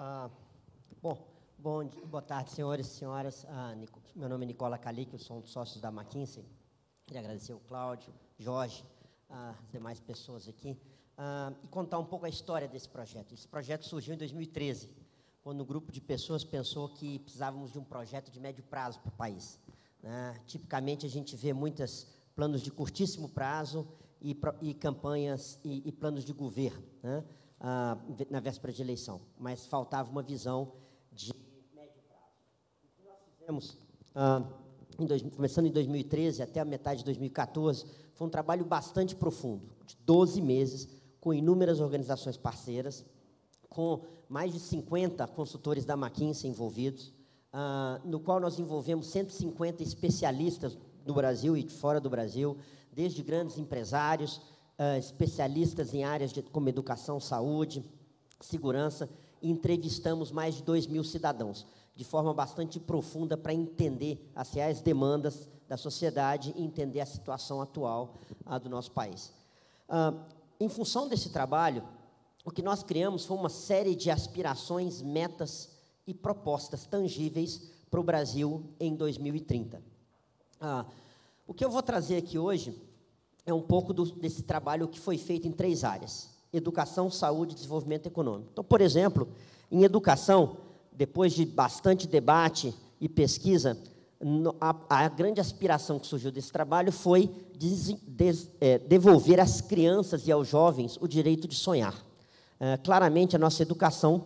Ah, boa tarde, senhores e senhoras. Meu nome é Nicola Calic, eu sou um dos sócios da McKinsey. Queria agradecer ao Cláudio, Jorge, as demais pessoas aqui, e contar um pouco a história desse projeto. Esse projeto surgiu em 2013, quando um grupo de pessoas pensou que precisávamos de um projeto de médio prazo para o país. Tipicamente, a gente vê muitos planos de curtíssimo prazo e campanhas e planos de governo, na véspera de eleição, mas faltava uma visão de médio prazo. O que nós fizemos, começando em 2013 até a metade de 2014, foi um trabalho bastante profundo, de 12 meses, com inúmeras organizações parceiras, com mais de 50 consultores da McKinsey envolvidos, no qual nós envolvemos 150 especialistas do Brasil e de fora do Brasil, desde grandes empresários, especialistas em áreas como educação, saúde, segurança, e entrevistamos mais de 2.000 cidadãos, de forma bastante profunda para entender as reais demandas da sociedade e entender a situação atual do nosso país. Em função desse trabalho, o que nós criamos foi uma série de aspirações, metas e propostas tangíveis para o Brasil em 2030. O que eu vou trazer aqui hoje é um pouco desse trabalho que foi feito em 3 áreas: educação, saúde e desenvolvimento econômico. Então, por exemplo, em educação, depois de bastante debate e pesquisa, a grande aspiração que surgiu desse trabalho foi devolver às crianças e aos jovens o direito de sonhar. Claramente, a nossa educação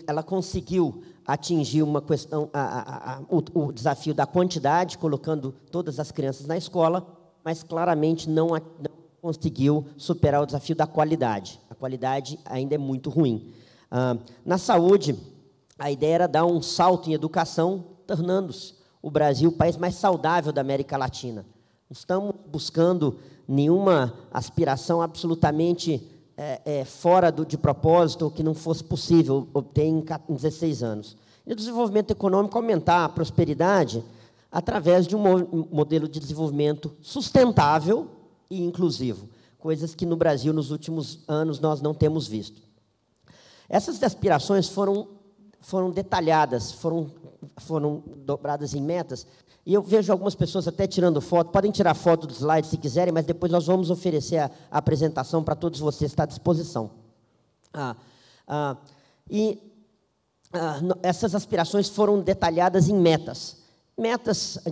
ela conseguiu atingir uma questão, o desafio da quantidade, colocando todas as crianças na escola, mas claramente não conseguiu superar o desafio da qualidade. A qualidade ainda é muito ruim. Na saúde, a ideia era dar um salto em educação, tornando-se o Brasil o país mais saudável da América Latina. Não estamos buscando nenhuma aspiração absolutamente fora de propósito, ou que não fosse possível obter em 16 anos. E o desenvolvimento econômico, aumentar a prosperidade através de um modelo de desenvolvimento sustentável e inclusivo, coisas que no Brasil, nos últimos anos, nós não temos visto. Essas aspirações foram detalhadas, foram dobradas em metas, e eu vejo algumas pessoas até tirando foto. Podem tirar foto do slide se quiserem, mas depois nós vamos oferecer a apresentação para todos vocês, está à disposição. Essas aspirações foram detalhadas em metas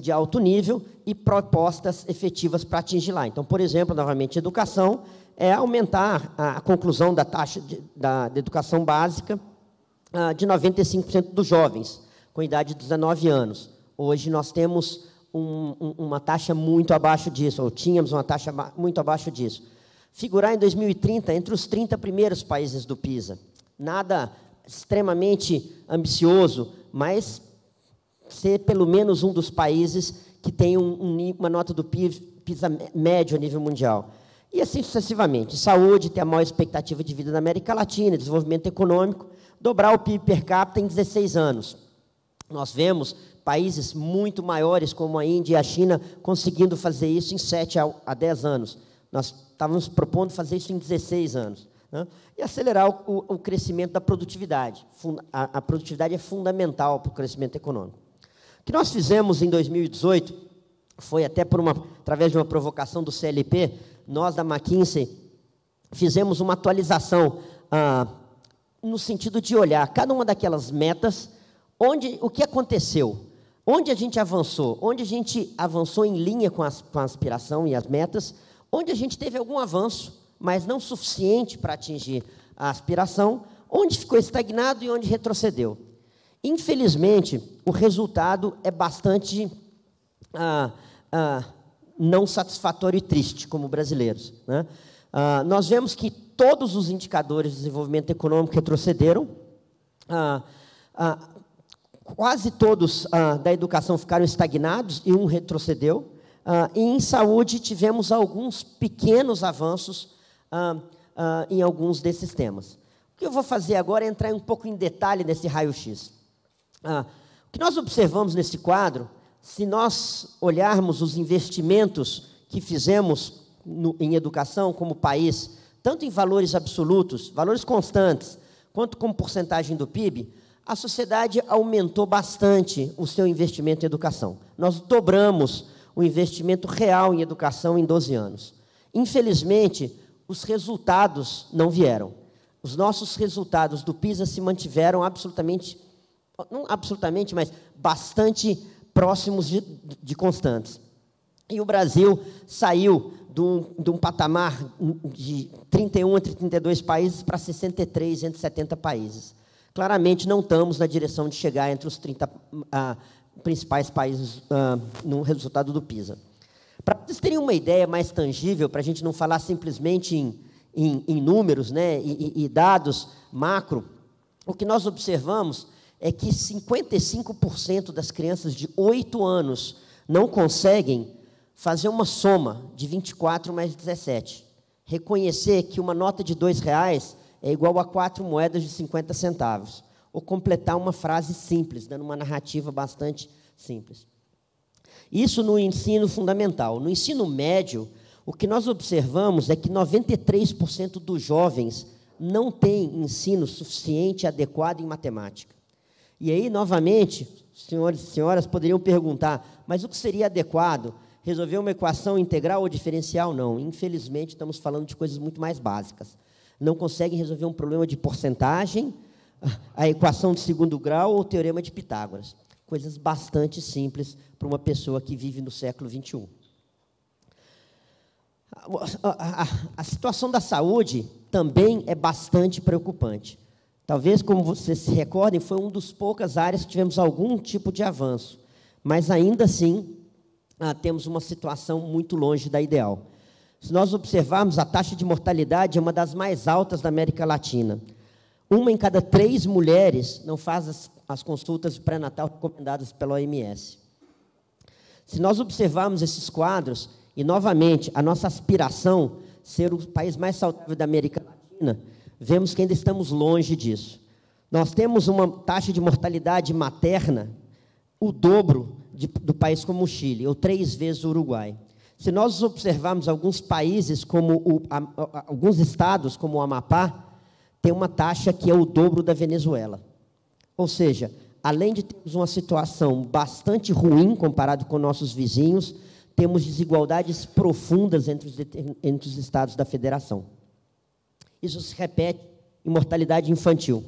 de alto nível e propostas efetivas para atingir lá. Então, por exemplo, novamente, educação é aumentar a conclusão da taxa da educação básica de 95% dos jovens, com idade de 19 anos. Hoje nós temos uma taxa muito abaixo disso, ou tínhamos uma taxa muito abaixo disso. Figurar em 2030 entre os 30 primeiros países do PISA. Nada extremamente ambicioso, mas ser pelo menos um dos países que tem uma nota do PISA médio a nível mundial. E assim sucessivamente. Saúde, ter a maior expectativa de vida na América Latina, desenvolvimento econômico, dobrar o PIB per capita em 16 anos. Nós vemos países muito maiores, como a Índia e a China, conseguindo fazer isso em 7 a 10 anos. Nós estávamos propondo fazer isso em 16 anos. E acelerar o crescimento da produtividade. A produtividade é fundamental para o crescimento econômico. O que nós fizemos em 2018 foi, até através de uma provocação do CLP, nós da McKinsey fizemos uma atualização no sentido de olhar cada uma daquelas metas, o que aconteceu, onde a gente avançou em linha com a aspiração e as metas, onde a gente teve algum avanço, mas não suficiente para atingir a aspiração, onde ficou estagnado e onde retrocedeu. Infelizmente, o resultado é bastante não satisfatório e triste, como brasileiros. Nós vemos que todos os indicadores de desenvolvimento econômico retrocederam, quase todos da educação ficaram estagnados e um retrocedeu. E em saúde tivemos alguns pequenos avanços em alguns desses temas. O que eu vou fazer agora é entrar um pouco em detalhe nesse raio-x. O que nós observamos nesse quadro, se nós olharmos os investimentos que fizemos em educação como país, tanto em valores absolutos, valores constantes, quanto como porcentagem do PIB, a sociedade aumentou bastante o seu investimento em educação. Nós dobramos o investimento real em educação em 12 anos. Infelizmente, os resultados não vieram. Os nossos resultados do PISA se mantiveram absolutamente, não absolutamente, mas bastante próximos de constantes. E o Brasil saiu de um patamar de 31 entre 32 países para 63 entre 70 países. Claramente, não estamos na direção de chegar entre os 30 principais países no resultado do PISA. Para vocês terem uma ideia mais tangível, para a gente não falar simplesmente em números, né, e dados macro, o que nós observamos é que 55% das crianças de 8 anos não conseguem fazer uma soma de 24 mais 17. Reconhecer que uma nota de R$2 é igual a 4 moedas de 50 centavos. Ou completar uma frase simples, dando uma narrativa bastante simples. Isso no ensino fundamental. No ensino médio, o que nós observamos é que 93% dos jovens não têm ensino suficiente e adequado em matemática. E aí, novamente, senhores e senhoras poderiam perguntar, mas o que seria adequado? Resolver uma equação integral ou diferencial? Não. Infelizmente, estamos falando de coisas muito mais básicas. Não conseguem resolver um problema de porcentagem, a equação de segundo grau ou o teorema de Pitágoras. Coisas bastante simples para uma pessoa que vive no século XXI. A situação da saúde também é bastante preocupante. Talvez, como vocês se recordem, foi uma das poucas áreas que tivemos algum tipo de avanço, mas ainda assim temos uma situação muito longe da ideal. Se nós observarmos, a taxa de mortalidade é uma das mais altas da América Latina. 1 em cada 3 mulheres não faz as consultas de pré-natal recomendadas pela OMS. Se nós observarmos esses quadros, e, novamente, a nossa aspiração ser o país mais saudável da América Latina, vemos que ainda estamos longe disso. Nós temos uma taxa de mortalidade materna o dobro do país como o Chile, ou 3 vezes o Uruguai. Se nós observarmos alguns países, alguns estados, como o Amapá, tem uma taxa que é o dobro da Venezuela. Ou seja, além de termos uma situação bastante ruim comparado com nossos vizinhos, temos desigualdades profundas entre os estados da federação. Isso se repete em mortalidade infantil.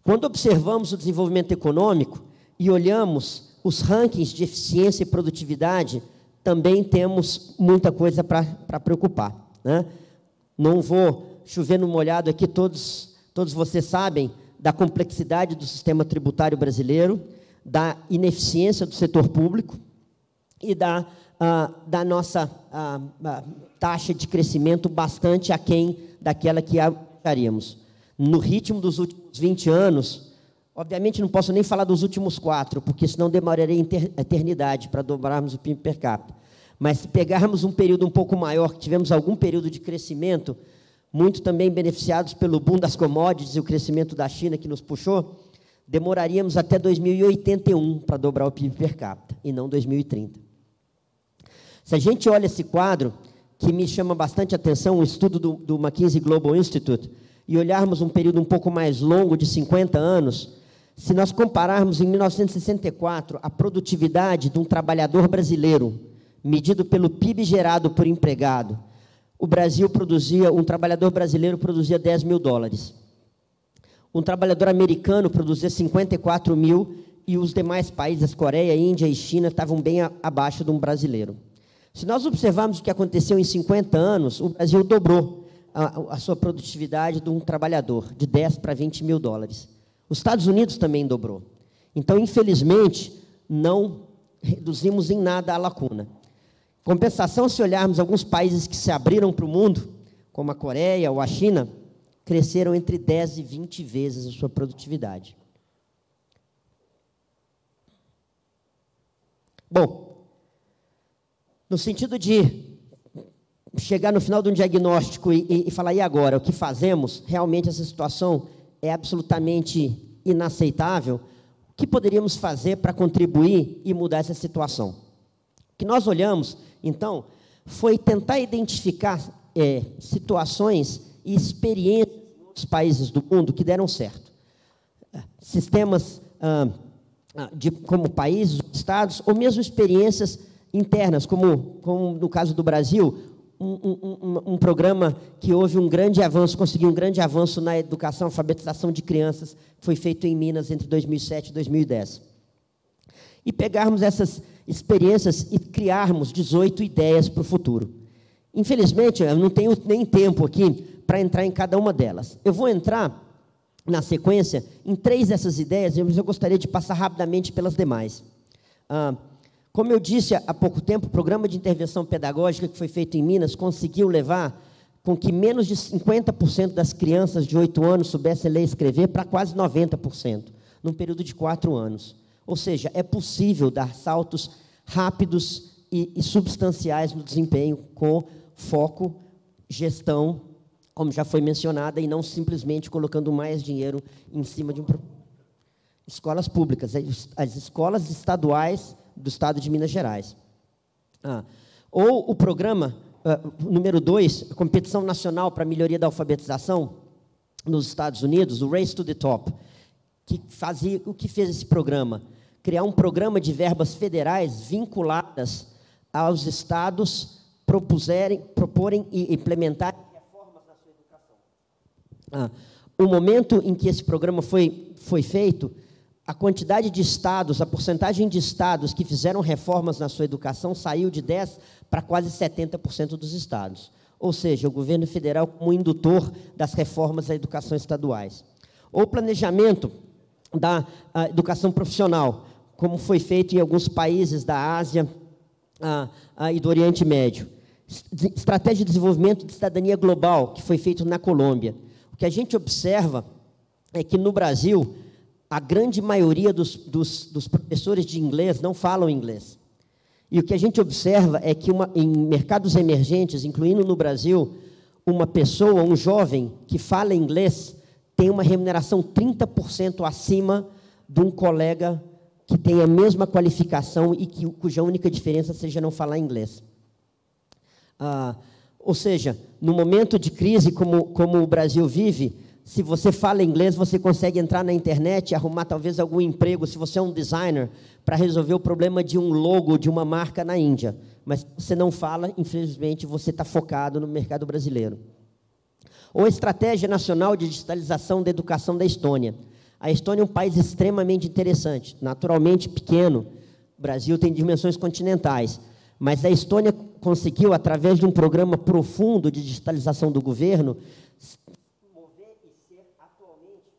Quando observamos o desenvolvimento econômico e olhamos os rankings de eficiência e produtividade, também temos muita coisa para preocupar, né? Não vou chover no molhado aqui, todos vocês sabem da complexidade do sistema tributário brasileiro, da ineficiência do setor público e da nossa taxa de crescimento bastante aquém daquela que acharíamos. No ritmo dos últimos 20 anos, obviamente não posso nem falar dos últimos 4, porque senão demoraria eternidade para dobrarmos o PIB per capita. Mas se pegarmos um período um pouco maior, que tivemos algum período de crescimento, muito também beneficiados pelo boom das commodities e o crescimento da China que nos puxou, demoraríamos até 2081 para dobrar o PIB per capita, e não 2030. Se a gente olha esse quadro, que me chama bastante atenção, um estudo do McKinsey Global Institute, e olharmos um período um pouco mais longo, de 50 anos, se nós compararmos em 1964 a produtividade de um trabalhador brasileiro, medido pelo PIB gerado por empregado, um trabalhador brasileiro produzia 10 mil dólares. Um trabalhador americano produzia 54 mil, e os demais países, Coreia, Índia e China, estavam bem abaixo de um brasileiro. Se nós observarmos o que aconteceu em 50 anos, o Brasil dobrou a sua produtividade de um trabalhador, de 10 para 20 mil dólares. Os Estados Unidos também dobrou. Então, infelizmente, não reduzimos em nada a lacuna. Compensação, se olharmos alguns países que se abriram para o mundo, como a Coreia ou a China, cresceram entre 10 e 20 vezes a sua produtividade. Bom, no sentido de chegar no final de um diagnóstico e falar, e agora, o que fazemos? Realmente essa situação é absolutamente inaceitável. O que poderíamos fazer para contribuir e mudar essa situação? O que nós olhamos, então, foi tentar identificar situações e experiências países do mundo que deram certo. Sistemas como países, estados, ou mesmo experiências internas, como no caso do Brasil, um programa que houve um grande avanço, conseguiu um grande avanço na educação, alfabetização de crianças, foi feito em Minas entre 2007 e 2010. E pegarmos essas experiências e criarmos 18 ideias para o futuro. Infelizmente, eu não tenho nem tempo aqui para entrar em cada uma delas. Eu vou entrar, na sequência, em 3 dessas ideias, mas eu gostaria de passar rapidamente pelas demais. Como eu disse há pouco tempo, o programa de intervenção pedagógica que foi feito em Minas conseguiu levar com que menos de 50% das crianças de 8 anos soubessem ler e escrever para quase 90%, num período de 4 anos. Ou seja, é possível dar saltos rápidos e substanciais no desempenho com foco, gestão, como já foi mencionada, e não simplesmente colocando mais dinheiro em cima de escolas públicas, as escolas estaduais do Estado de Minas Gerais. Ou o programa número 2, a Competição Nacional para a Melhoria da Alfabetização nos Estados Unidos, o Race to the Top, o que fez esse programa? Criar um programa de verbas federais vinculadas aos estados proporem e implementarem reformas na sua educação. O momento em que esse programa foi feito, a quantidade de estados, a porcentagem de estados que fizeram reformas na sua educação saiu de 10% para quase 70% dos estados. Ou seja, o governo federal como indutor das reformas da educação estaduais. Ou o planejamento da educação profissional, como foi feito em alguns países da Ásia e do Oriente Médio. Estratégia de desenvolvimento de cidadania global, que foi feito na Colômbia. O que a gente observa é que, no Brasil, a grande maioria dos professores de inglês não falam inglês. E o que a gente observa é que, em mercados emergentes, incluindo no Brasil, uma pessoa, um jovem que fala inglês, tem uma remuneração 30% acima de um colega que tem a mesma qualificação e cuja única diferença seja não falar inglês. Ou seja, no momento de crise como o Brasil vive, se você fala inglês, você consegue entrar na internet e arrumar talvez algum emprego, se você é um designer, para resolver o problema de um logo de uma marca na Índia. Mas se você não fala, infelizmente, você está focado no mercado brasileiro. Ou a Estratégia Nacional de Digitalização da Educação da Estônia. A Estônia é um país extremamente interessante, naturalmente pequeno. O Brasil tem dimensões continentais, mas a Estônia conseguiu, através de um programa profundo de digitalização do governo, mover e ser atualmente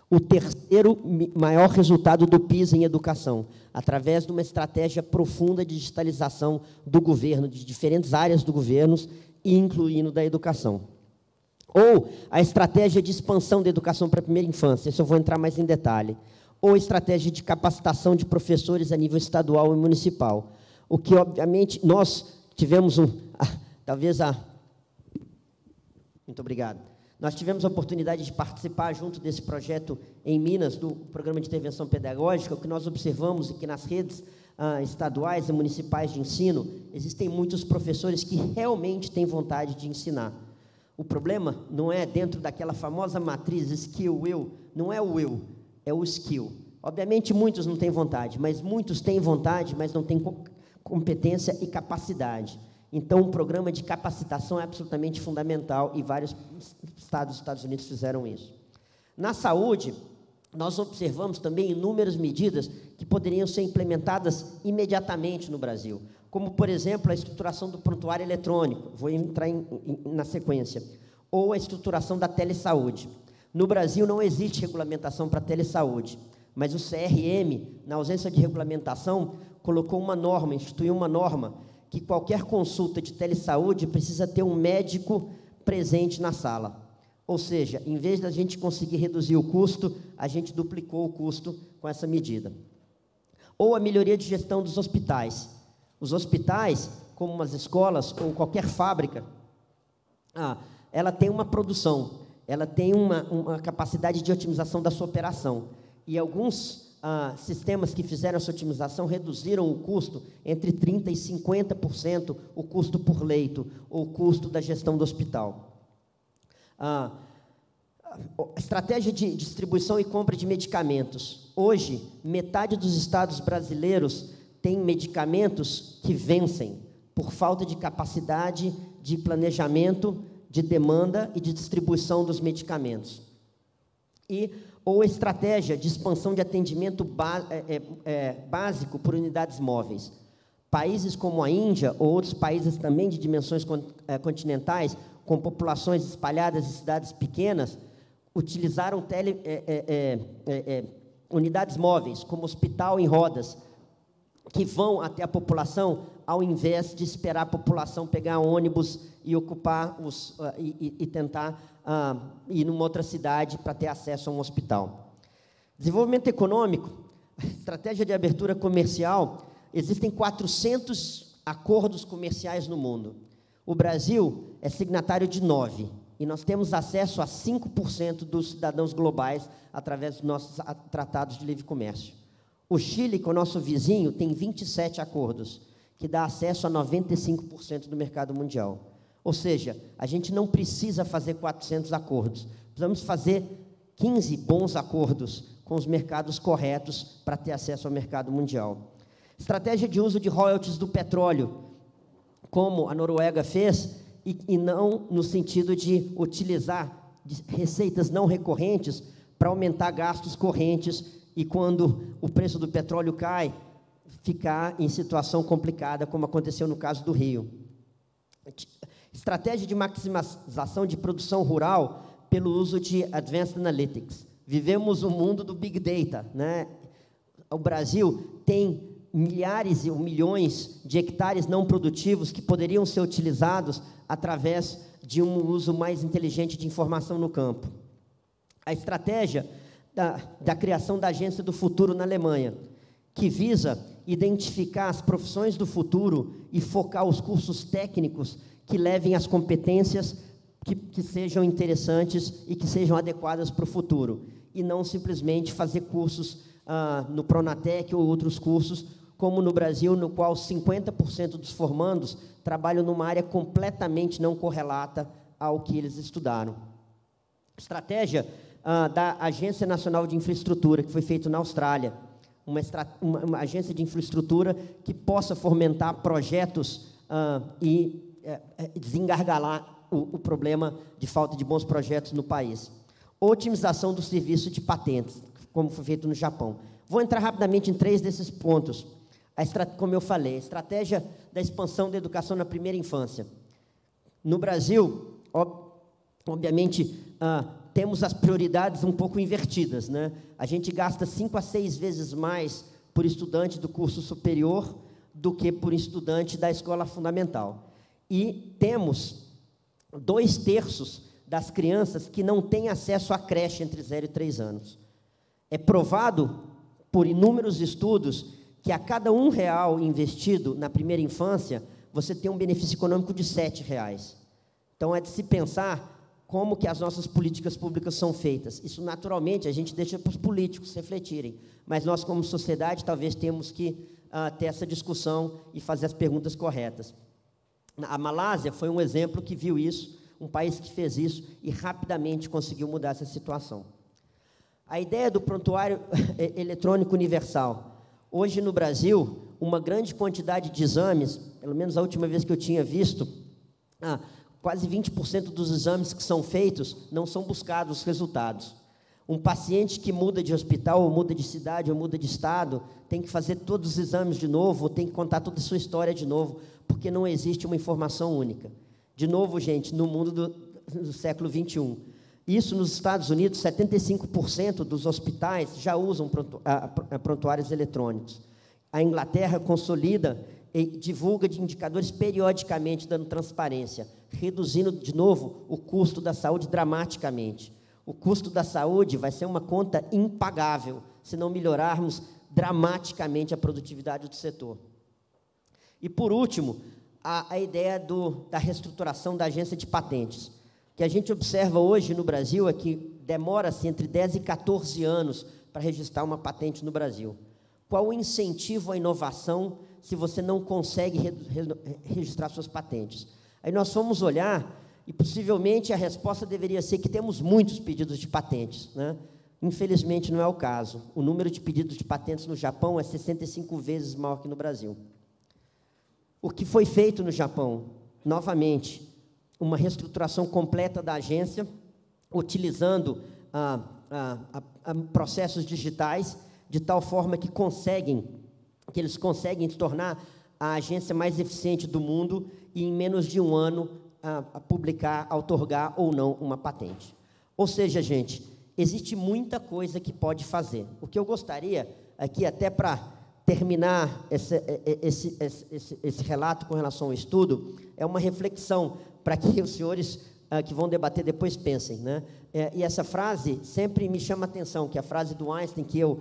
o terceiro maior resultado do PISA em educação, através de uma estratégia profunda de digitalização do governo, de diferentes áreas do governo, incluindo da educação. Ou a estratégia de expansão da educação para a primeira infância, isso eu vou entrar mais em detalhe. Ou a estratégia de capacitação de professores a nível estadual e municipal. O que, obviamente, nós tivemos Muito obrigado. Nós tivemos a oportunidade de participar junto desse projeto em Minas, do Programa de Intervenção Pedagógica. O que nós observamos é que nas redes estaduais e municipais de ensino, existem muitos professores que realmente têm vontade de ensinar. O problema não é dentro daquela famosa matriz skill-will, não é o will, é o skill. Obviamente, muitos não têm vontade, mas muitos têm vontade, mas não têm competência e capacidade. Então, um programa de capacitação é absolutamente fundamental e vários estados dos Estados Unidos fizeram isso. Na saúde, nós observamos também inúmeras medidas que poderiam ser implementadas imediatamente no Brasil, como, por exemplo, a estruturação do prontuário eletrônico, vou entrar na sequência, ou a estruturação da telesaúde. No Brasil não existe regulamentação para a telesaúde, mas o CRM, na ausência de regulamentação, colocou uma norma, instituiu uma norma, que qualquer consulta de telesaúde precisa ter um médico presente na sala. Ou seja, em vez da gente conseguir reduzir o custo, a gente duplicou o custo com essa medida. Ou a melhoria de gestão dos hospitais. Os hospitais, como as escolas ou qualquer fábrica, ela tem uma produção, ela tem uma capacidade de otimização da sua operação. E alguns sistemas que fizeram essa otimização reduziram o custo entre 30% e 50%, o custo por leito, ou o custo da gestão do hospital. Estratégia de distribuição e compra de medicamentos. Hoje, metade dos estados brasileiros tem medicamentos que vencem por falta de capacidade de planejamento, de demanda e de distribuição dos medicamentos. Ou estratégia de expansão de atendimento básico por unidades móveis. Países como a Índia, ou outros países também de dimensões continentais, com populações espalhadas em cidades pequenas, utilizaram unidades móveis, como hospital em rodas, que vão até a população, ao invés de esperar a população pegar ônibus e ocupar e tentar ir numa outra cidade para ter acesso a um hospital. Desenvolvimento econômico, estratégia de abertura comercial. Existem 400 acordos comerciais no mundo. O Brasil é signatário de 9, e nós temos acesso a 5% dos cidadãos globais através dos nossos tratados de livre comércio. O Chile, que é o nosso vizinho, tem 27 acordos, que dá acesso a 95% do mercado mundial. Ou seja, a gente não precisa fazer 400 acordos, precisamos fazer 15 bons acordos com os mercados corretos para ter acesso ao mercado mundial. Estratégia de uso de royalties do petróleo, como a Noruega fez, e não no sentido de utilizar receitas não recorrentes para aumentar gastos correntes e, quando o preço do petróleo cai, ficar em situação complicada, como aconteceu no caso do Rio. Estratégia de maximização de produção rural pelo uso de Advanced Analytics. Vivemos o mundo do Big Data, né? O Brasil tem milhares ou milhões de hectares não produtivos que poderiam ser utilizados através de um uso mais inteligente de informação no campo. A estratégia da criação da Agência do Futuro na Alemanha, que visa identificar as profissões do futuro e focar os cursos técnicos que levem as competências que sejam interessantes e que sejam adequadas para o futuro, e não simplesmente fazer cursos no Pronatec ou outros cursos, como no Brasil, no qual 50% dos formandos trabalham numa área completamente não correlata ao que eles estudaram. Estratégia da Agência Nacional de Infraestrutura, que foi feita na Austrália, uma agência de infraestrutura que possa fomentar projetos e desengargalar o problema de falta de bons projetos no país. Otimização do serviço de patentes, como foi feito no Japão. Vou entrar rapidamente em 3 desses pontos. Como eu falei, a estratégia da expansão da educação na primeira infância. No Brasil, obviamente, temos as prioridades um pouco invertidas, né? A gente gasta 5 a 6 vezes mais por estudante do curso superior do que por estudante da escola fundamental. E temos 2/3 das crianças que não têm acesso à creche entre 0 e 3 anos. É provado por inúmeros estudos que a cada R$1 investido na primeira infância, você tem um benefício econômico de R$7. Então, é de se pensar como que as nossas políticas públicas são feitas. Isso, naturalmente, a gente deixa para os políticos refletirem, mas nós, como sociedade, talvez temos que ter essa discussão e fazer as perguntas corretas. A Malásia foi um exemplo que viu isso, um país que fez isso e rapidamente conseguiu mudar essa situação. A ideia do prontuário eletrônico universal. Hoje, no Brasil, uma grande quantidade de exames, pelo menos a última vez que eu tinha visto, quase 20% dos exames que são feitos não são buscados os resultados. Um paciente que muda de hospital, ou muda de cidade, ou muda de estado, tem que fazer todos os exames de novo, ou tem que contar toda a sua história de novo, porque não existe uma informação única. De novo, gente, no mundo do século XXI. Isso, nos Estados Unidos, 75% dos hospitais já usam prontuários eletrônicos. A Inglaterra consolida e divulga de indicadores periodicamente, dando transparência, reduzindo, de novo, o custo da saúde dramaticamente. O custo da saúde vai ser uma conta impagável se não melhorarmos dramaticamente a produtividade do setor. E, por último, a ideia da reestruturação da agência de patentes. O que a gente observa hoje no Brasil é que demora-se entre 10 e 14 anos para registrar uma patente no Brasil. Qual o incentivo à inovação se você não consegue registrar suas patentes? Aí nós fomos olhar E, possivelmente, a resposta deveria ser que temos muitos pedidos de patentes, né? Infelizmente, não é o caso. O número de pedidos de patentes no Japão é 65 vezes maior que no Brasil. O que foi feito no Japão? Novamente, uma reestruturação completa da agência, utilizando processos digitais, de tal forma que eles conseguem se tornar a agência mais eficiente do mundo e, em menos de um ano, a publicar, a outorgar ou não uma patente. Ou seja, gente, existe muita coisa que pode fazer. O que eu gostaria aqui, até para terminar esse relato com relação ao estudo, é uma reflexão para que os senhores que vão debater depois pensem, né? E essa frase sempre me chama a atenção, que é a frase do Einstein, que eu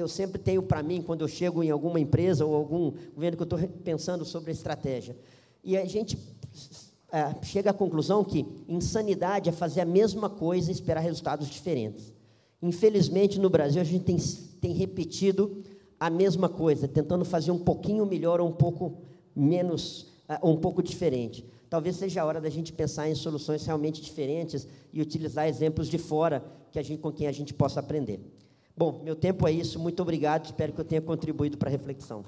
sempre tenho para mim, quando eu chego em alguma empresa ou algum governo que eu estou pensando sobre a estratégia. E a gente chega à conclusão que insanidade é fazer a mesma coisa e esperar resultados diferentes. Infelizmente, no Brasil, a gente tem repetido a mesma coisa, tentando fazer um pouquinho melhor ou um pouco menos, ou um pouco diferente. Talvez seja a hora da gente pensar em soluções realmente diferentes e utilizar exemplos de fora com quem a gente possa aprender. Bom, meu tempo é isso. Muito obrigado. Espero que eu tenha contribuído para a reflexão.